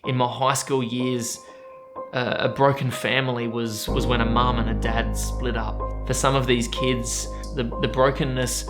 In my high school years, a broken family was when a mum and a dad split up. For some of these kids, the brokenness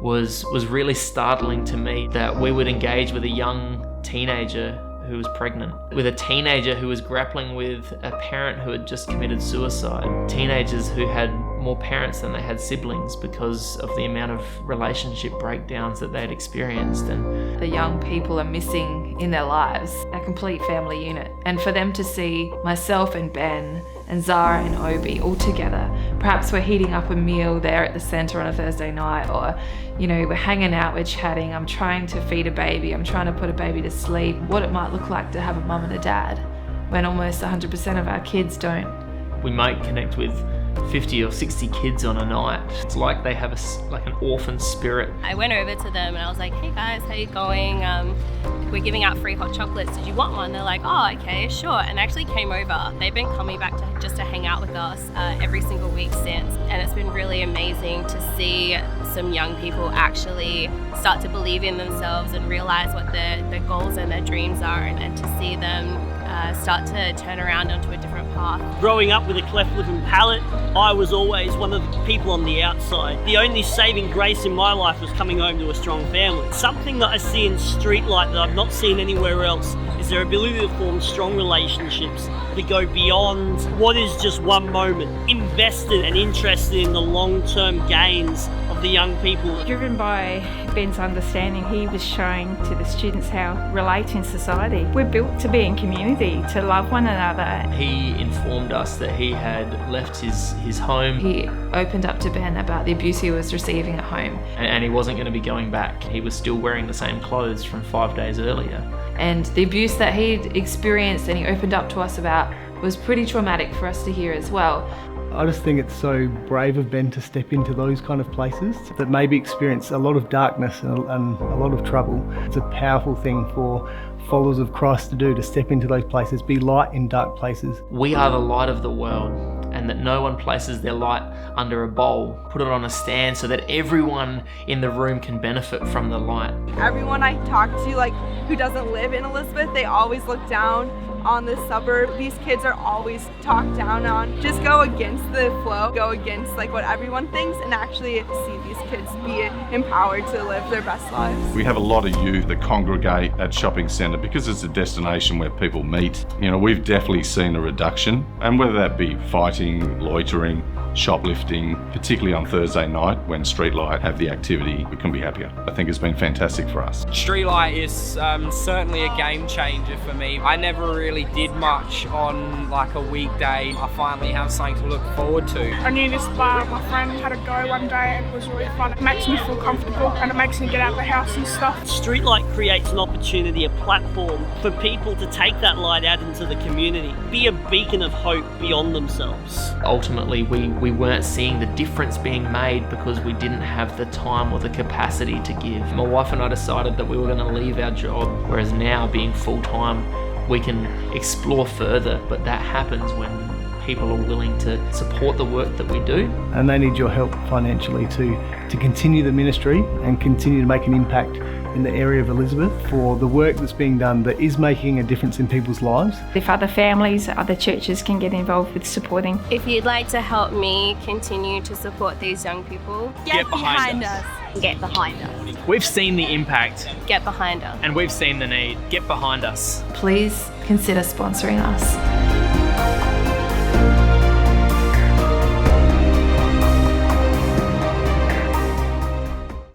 was really startling to me, that we would engage with a young teenager who was pregnant, with a teenager who was grappling with a parent who had just committed suicide, teenagers who had more parents than they had siblings because of the amount of relationship breakdowns that they had experienced. And the young people are missing in their lives a complete family unit. And for them to see myself and Ben and Zara and Obi all together, perhaps we're heating up a meal there at the centre on a Thursday night, or we're hanging out, we're chatting, I'm trying to feed a baby, I'm trying to put a baby to sleep, what it might look like to have a mum and a dad when almost 100% of our kids don't. We might connect with 50 or 60 kids on a night. It's like they have an orphan spirit. I went over to them and I was like, hey guys, how you going? We're giving out free hot chocolates. Did you want one? They're like, oh, okay, sure. And actually came over. They've been coming back just to hang out with us every single week since. And it's been really amazing to see some young people actually start to believe in themselves and realize what their goals and their dreams are, and to see them start to turn around onto a different path. Growing up with a cleft lip and palate, I was always one of the people on the outside. The only saving grace in my life was coming home to a strong family. Something that I see in Streetlight that I've not seen anywhere else is their ability to form strong relationships, to go beyond what is just one moment, invested and interested in the long-term gains of the young people. Driven by Ben's understanding, he was showing to the students how to relate in society. We're built to be in community, to love one another. He informed us that he had left his home. He opened up to Ben about the abuse he was receiving at home. And he wasn't going to be going back. He was still wearing the same clothes from 5 days earlier. And the abuse that he'd experienced and he opened up to us about was pretty traumatic for us to hear as well. I just think it's so brave of Ben to step into those kind of places that maybe experience a lot of darkness and a lot of trouble. It's a powerful thing for followers of Christ to do, to step into those places, be light in dark places. We are the light of the world, and that no one places their light under a bowl. Put it on a stand so that everyone in the room can benefit from the light. Everyone I talk to, who doesn't live in Elizabeth, they always look down on the suburb. These kids are always talked down on. Just go against the flow, go against what everyone thinks, and actually see these kids be empowered to live their best lives. We have a lot of youth that congregate at shopping centre because it's a destination where people meet. We've definitely seen a reduction, and whether that be fighting, loitering, shoplifting, particularly on Thursday night when Streetlight have the activity, we couldn't be happier. I think it's been fantastic for us. Streetlight is certainly a game changer for me. I never really did much on a weekday. I finally have something to look forward to. I knew this bar, my friend had a go one day and it was really fun. It makes me feel comfortable and it makes me get out of the house and stuff. Streetlight creates an opportunity, a platform for people to take that light out into the community, be a beacon of hope beyond themselves. Ultimately, we weren't seeing the difference being made because we didn't have the time or the capacity to give. My wife and I decided that we were going to leave our job, whereas now, being full-time, we can explore further, but that happens when people are willing to support the work that we do. And they need your help financially to continue the ministry and continue to make an impact in the area of Elizabeth for the work that's being done that is making a difference in people's lives. If other families, other churches can get involved with supporting. If you'd like to help me continue to support these young people, get behind us. Get behind us. We've seen the impact. Get behind us. And we've seen the need. Get behind us. Please consider sponsoring us.